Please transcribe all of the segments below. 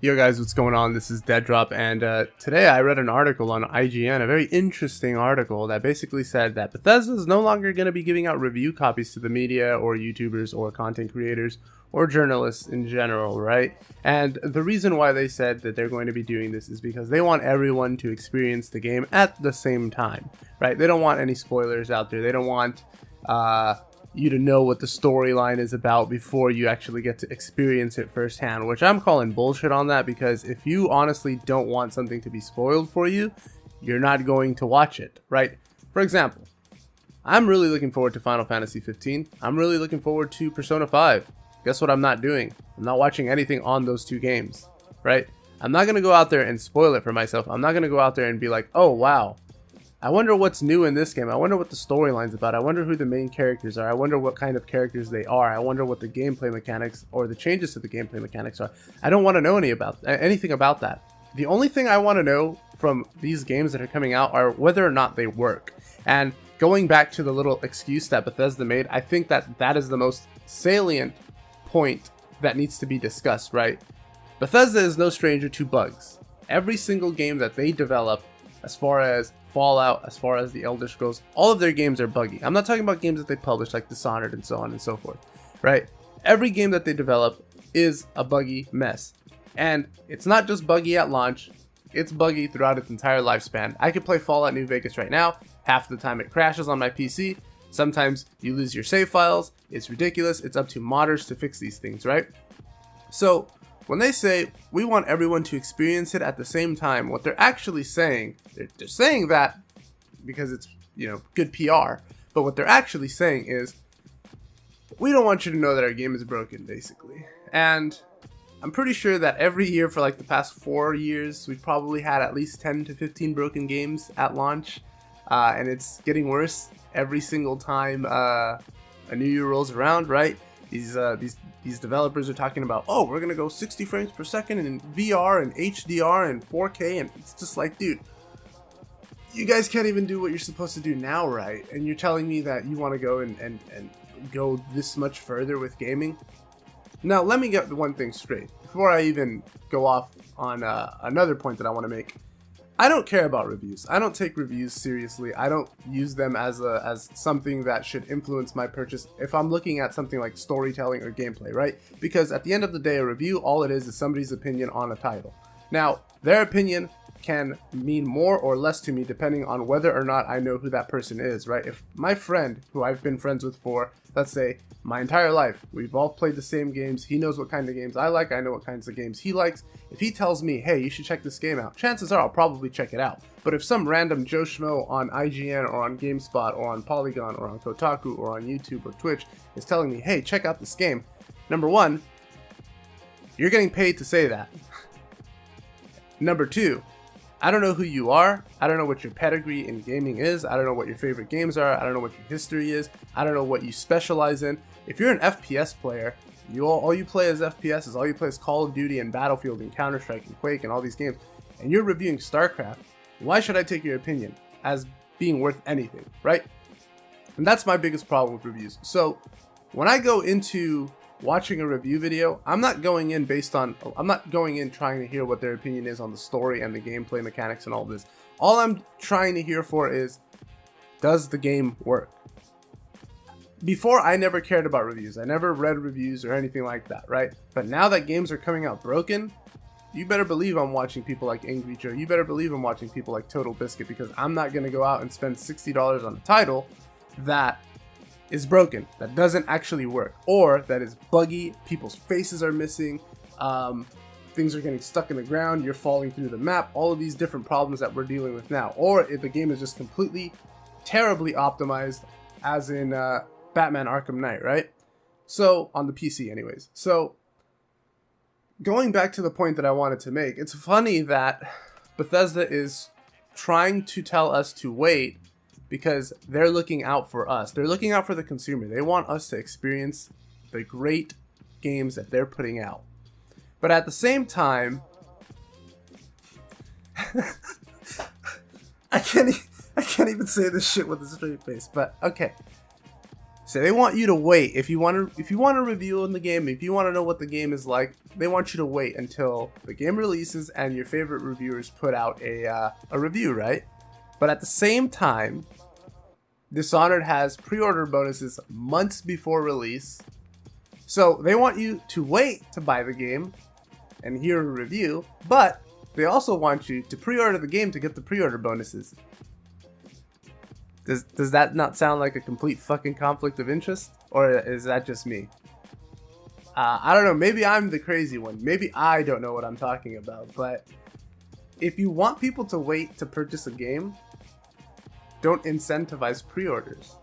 Yo guys, what's going on? This is DeadDrop, and today I read an article on IGN, a very interesting article that basically said that Bethesda is no longer going to be giving out review copies to the media or YouTubers or content creators or journalists in general, right? And the reason why they said that they're going to be doing this is because they want everyone to experience the game at the same time, right? They don't want any spoilers out there. They don't want you to know what the storyline is about before you actually get to experience it firsthand, which I'm calling bullshit on that, because if you honestly don't want something to be spoiled for you, you're not going to watch it, right? For example, I'm really looking forward to Final Fantasy 15. I'm really looking forward to Persona 5. Guess what I'm not doing? I'm not watching anything on those two games, right? I'm not going to go out there and spoil it for myself. I'm not going to go out there and be like, oh wow, I wonder what's new in this game. I wonder what the storyline's about. I wonder who the main characters are. I wonder what kind of characters they are. I wonder what the gameplay mechanics or the changes to the gameplay mechanics are. I don't want to know anything about that. The only thing I want to know from these games that are coming out are whether or not they work. And going back to the little excuse that Bethesda made, I think that is the most salient point that needs to be discussed, right? Bethesda is no stranger to bugs. Every single game that they develop, as far as Fallout, as far as the Elder Scrolls, all of their games are buggy. I'm not talking about games that they publish like Dishonored and so on and so forth, right? Every game that they develop is a buggy mess. And it's not just buggy at launch, it's buggy throughout its entire lifespan. I could play Fallout New Vegas right now. Half the time it crashes on my PC. Sometimes you lose your save files. It's ridiculous. It's up to modders to fix these things, right? So when they say we want everyone to experience it at the same time, what they're actually saying, they're saying that because it's, good PR, but what they're actually saying is we don't want you to know that our game is broken, basically. And I'm pretty sure that every year for like the past 4 years, we've probably had at least 10 to 15 broken games at launch, and it's getting worse every single time a new year rolls around, right? These developers are talking about, oh, we're gonna go 60 frames per second in VR and HDR and 4K, and it's just like, dude, you guys can't even do what you're supposed to do now, right? And you're telling me that you want to go and go this much further with gaming? Now, let me get the one thing straight before I even go off on another point that I want to make. I don't care about reviews. I don't take reviews seriously. I don't use them as something that should influence my purchase if I'm looking at something like storytelling or gameplay, right? Because at the end of the day, a review, all it is somebody's opinion on a title. Now, their opinion can mean more or less to me depending on whether or not I know who that person is, right? If my friend, who I've been friends with for, let's say, my entire life, we've all played the same games, he knows what kind of games I like, I know what kinds of games he likes. If he tells me, hey, you should check this game out, chances are I'll probably check it out. But if some random Joe Schmo on IGN or on GameSpot or on Polygon or on Kotaku or on YouTube or Twitch is telling me, hey, check out this game, number one, you're getting paid to say that. Number two, I don't know who you are. I don't know what your pedigree in gaming is. I don't know what your favorite games are. I don't know what your history is. I don't know what you specialize in. If you're an FPS player, all you play is FPSs, all you play is Call of Duty and Battlefield and Counter-Strike and Quake and all these games, and you're reviewing StarCraft, why should I take your opinion as being worth anything, right? And that's my biggest problem with reviews. So when I go into watching a review video, I'm not going in trying to hear what their opinion is on the story and the gameplay mechanics and all this. All I'm trying to hear for is, does the game work? Before, I never cared about reviews. I never read reviews or anything like that, right? But now that games are coming out broken, you better believe I'm watching people like Angry Joe. You better believe I'm watching people like Total Biscuit, because I'm not going to go out and spend $60 on a title that is broken, that doesn't actually work, or that is buggy, people's faces are missing, things are getting stuck in the ground, you're falling through the map, all of these different problems that we're dealing with now. Or if the game is just completely terribly optimized, as in Batman Arkham Knight, right? So, on the PC anyways. So, going back to the point that I wanted to make, it's funny that Bethesda is trying to tell us to wait because they're looking out for us. They're looking out for the consumer. They want us to experience the great games that they're putting out. But at the same time, I can't even say this shit with a straight face, but okay. So they want you to wait. If you want to review on the game, if you want to know what the game is like, they want you to wait until the game releases and your favorite reviewers put out a review, right? But at the same time, Dishonored has pre-order bonuses months before release. So they want you to wait to buy the game and hear a review, but they also want you to pre-order the game to get the pre-order bonuses. Does that not sound like a complete fucking conflict of interest? Or is that just me? I don't know, maybe I'm the crazy one. Maybe I don't know what I'm talking about, but if you want people to wait to purchase a game, don't incentivize pre-orders.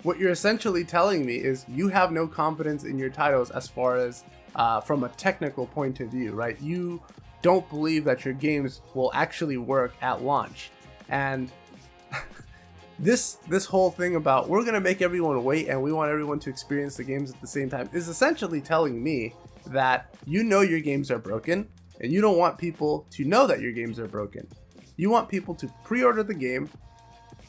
What you're essentially telling me is you have no confidence in your titles as far as from a technical point of view, right? You don't believe that your games will actually work at launch. And this whole thing about we're going to make everyone wait and we want everyone to experience the games at the same time is essentially telling me that you know your games are broken and you don't want people to know that your games are broken. You want people to pre-order the game.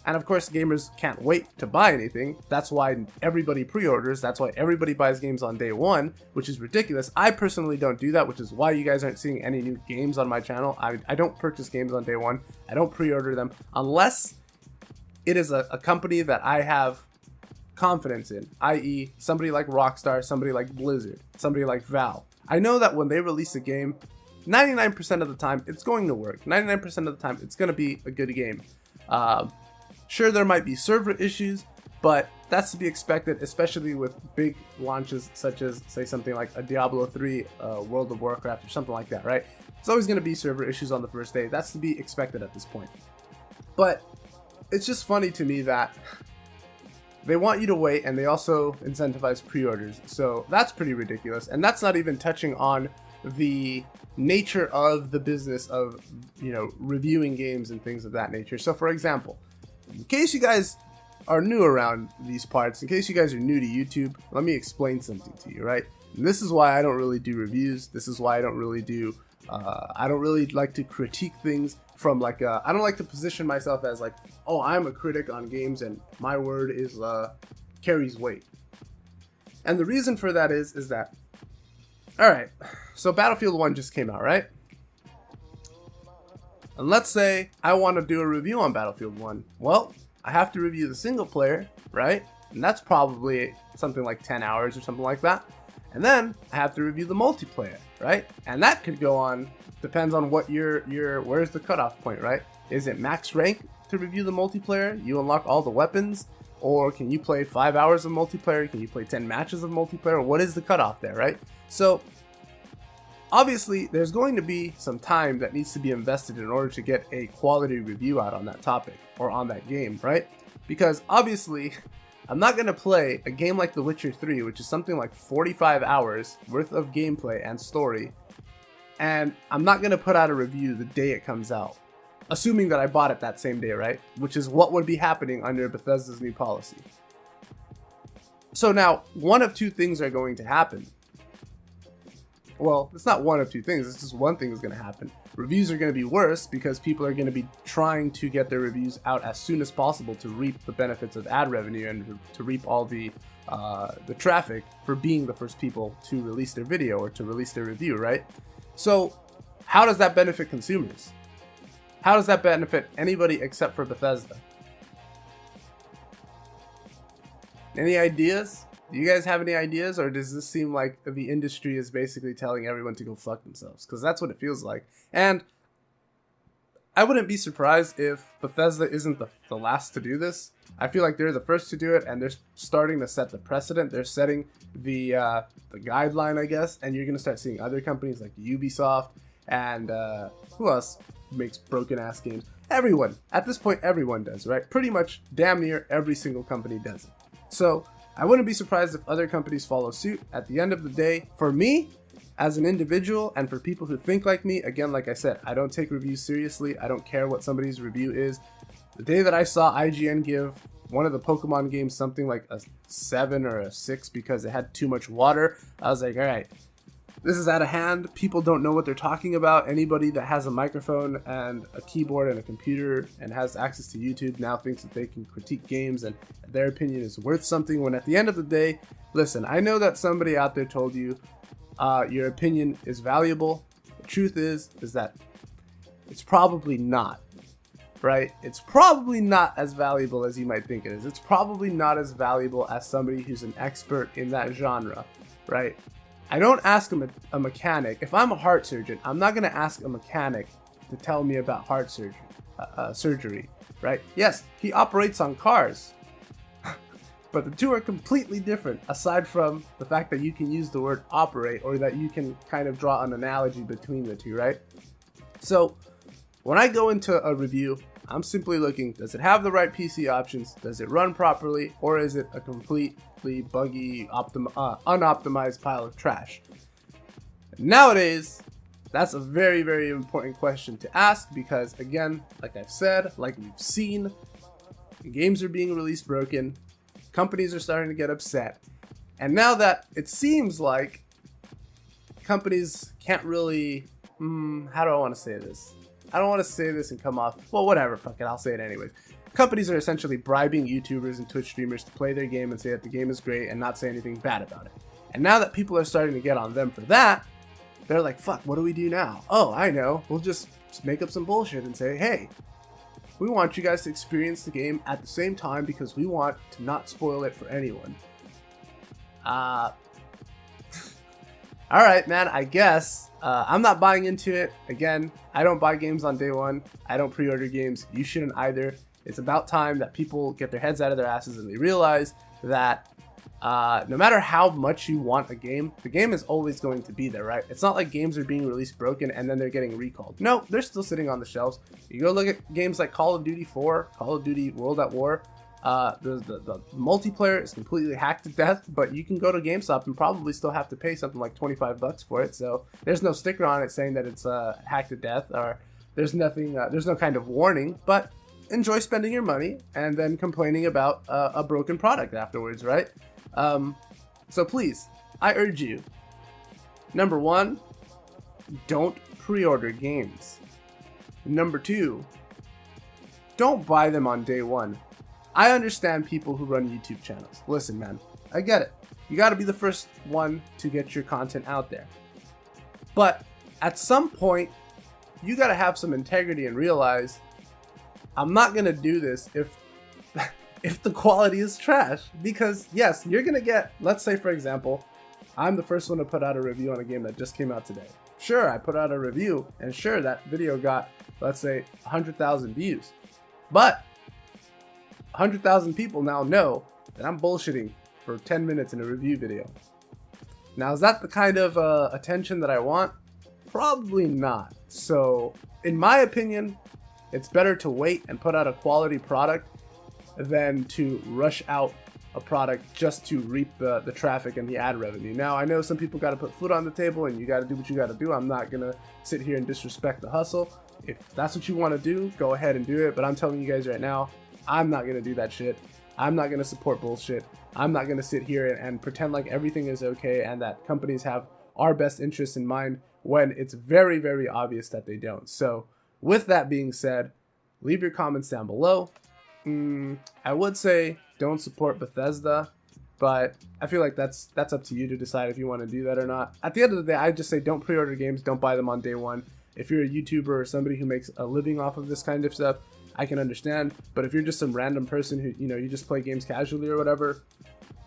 And of course, gamers can't wait to buy anything. That's why everybody pre-orders. That's why everybody buys games on day one, which is ridiculous. I personally don't do that, which is why you guys aren't seeing any new games on my channel. I don't purchase games on day one. I don't pre-order them unless it is a company that I have confidence in, i.e. somebody like Rockstar, somebody like Blizzard, somebody like Valve. I know that when they release a game, 99% of the time, it's going to work. 99% of the time, it's going to be a good game. Sure, there might be server issues, but that's to be expected, especially with big launches such as, say, something like a Diablo 3, World of Warcraft, or something like that, right? It's always going to be server issues on the first day. That's to be expected at this point. But it's just funny to me that they want you to wait, and they also incentivize pre-orders. So that's pretty ridiculous, and that's not even touching on the nature of the business of, you know, reviewing games and things of that nature. So, for example, in case you guys are new around these parts, in case you guys are new to YouTube, let me explain something to you, right? And this is why I don't really do reviews. This is why I don't really do, I don't really like to critique things from like, I don't like to position myself as like, oh, I'm a critic on games and my word is, carries weight. And the reason for that is that, all right, so Battlefield 1 just came out, right? And let's say I want to do a review on Battlefield 1. Well, I have to review the single player, right? And that's probably something like 10 hours or something like that. And then I have to review the multiplayer, right? And that could go on, depends on what where's the cutoff point, right? Is it max rank to review the multiplayer? You unlock all the weapons? Or can you play 5 hours of multiplayer? Can you play 10 matches of multiplayer? What is the cutoff there, right? So obviously, there's going to be some time that needs to be invested in order to get a quality review out on that topic or on that game, right? Because obviously, I'm not going to play a game like The Witcher 3, which is something like 45 hours worth of gameplay and story, and I'm not going to put out a review the day it comes out, assuming that I bought it that same day, right? Which is what would be happening under Bethesda's new policy. So now, one of two things are going to happen. Well, it's not one of two things, it's just one thing is going to happen. Reviews are going to be worse because people are going to be trying to get their reviews out as soon as possible to reap the benefits of ad revenue and to reap all the traffic for being the first people to release their video or to release their review, right? So how does that benefit consumers? How does that benefit anybody except for Bethesda? Any ideas? Do you guys have any ideas, or does this seem like the industry is basically telling everyone to go fuck themselves? Because that's what it feels like. And I wouldn't be surprised if Bethesda isn't the last to do this. I feel like they're the first to do it, and they're starting to set the precedent. They're setting the guideline, I guess, and you're going to start seeing other companies like Ubisoft and who else makes broken-ass games? Everyone. At this point, everyone does, right? Pretty much damn near every single company does it. So I wouldn't be surprised if other companies follow suit. At the end of the day, for me, as an individual, and for people who think like me, again, like I said, I don't take reviews seriously. I don't care what somebody's review is. The day that I saw IGN give one of the Pokemon games something like a 7 or a 6 because it had too much water, I was like, all right, This is out of hand. People don't know what they're talking about. Anybody that has a microphone and a keyboard and a computer and has access to YouTube now thinks that they can critique games and their opinion is worth something, when at the end of the day, listen, I know that somebody out there told you your opinion is valuable. The truth is that it's probably not, right? It's probably not as valuable as you might think it is. It's probably not as valuable as somebody who's an expert in that genre, right? I don't ask a mechanic. If I'm a heart surgeon, I'm not going to ask a mechanic to tell me about heart surgery, right? Yes, he operates on cars, but the two are completely different, aside from the fact that you can use the word operate, or that you can kind of draw an analogy between the two, right? So when I go into a review, I'm simply looking, does it have the right PC options? Does it run properly? Or is it a completely buggy, unoptimized pile of trash? Nowadays, that's a very, very important question to ask because, again, like I've said, like we've seen, games are being released broken, companies are starting to get upset, and now that it seems like companies can't really, how do I want to say this? I don't want to say this and come off, well, whatever, fuck it, I'll say it anyways. Companies are essentially bribing YouTubers and Twitch streamers to play their game and say that the game is great and not say anything bad about it. And now that people are starting to get on them for that, they're like, fuck, what do we do now? Oh, I know, we'll just make up some bullshit and say, hey, we want you guys to experience the game at the same time because we want to not spoil it for anyone. Alright, man, I guess. I'm not buying into it. Again, I don't buy games on day one. I don't pre-order games. You shouldn't either. It's about time that people get their heads out of their asses and they realize that no matter how much you want a game, the game is always going to be there, right? It's not like games are being released broken and then they're getting recalled. No, they're still sitting on the shelves. You go look at games like Call of Duty 4, Call of Duty World at War. The multiplayer is completely hacked to death, but you can go to GameStop and probably still have to pay something like $25 for it. So there's no sticker on it saying that it's hacked to death, or there's nothing, there's no kind of warning. But enjoy spending your money and then complaining about a broken product afterwards, right? So please, I urge you. Number one, don't pre-order games. Number two, don't buy them on day one. I understand people who run YouTube channels. Listen, man, I get it. You got to be the first one to get your content out there. But at some point, you got to have some integrity and realize, I'm not going to do this if the quality is trash. Because yes, you're going to get, let's say for example, I'm the first one to put out a review on a game that just came out today. Sure, I put out a review, and sure, that video got, let's say, 100,000 views. But 100,000 people now know that I'm bullshitting for 10 minutes in a review video. Now, is that the kind of attention that I want? Probably not. So, in my opinion, it's better to wait and put out a quality product than to rush out a product just to reap the traffic and the ad revenue. Now, I know some people got to put food on the table and you got to do what you got to do. I'm not going to sit here and disrespect the hustle. If that's what you want to do, go ahead and do it. But I'm telling you guys right now, I'm not going to do that shit. I'm not going to support bullshit. I'm not going to sit here and pretend like everything is okay and that companies have our best interests in mind when it's very, very obvious that they don't. So with that being said, leave your comments down below. I would say don't support Bethesda, but I feel like that's up to you to decide if you want to do that or not. At the end of the day, I just say don't pre-order games, don't buy them on day one. If you're a YouTuber or somebody who makes a living off of this kind of stuff, I can understand. But if you're just some random person who, you just play games casually or whatever,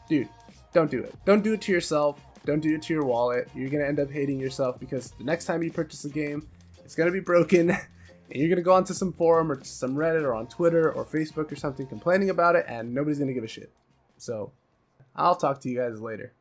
dude, don't do it. Don't do it to yourself. Don't do it to your wallet. You're going to end up hating yourself because the next time you purchase a game, it's going to be broken. And you're going to go onto some forum or some Reddit or on Twitter or Facebook or something complaining about it, and nobody's going to give a shit. So I'll talk to you guys later.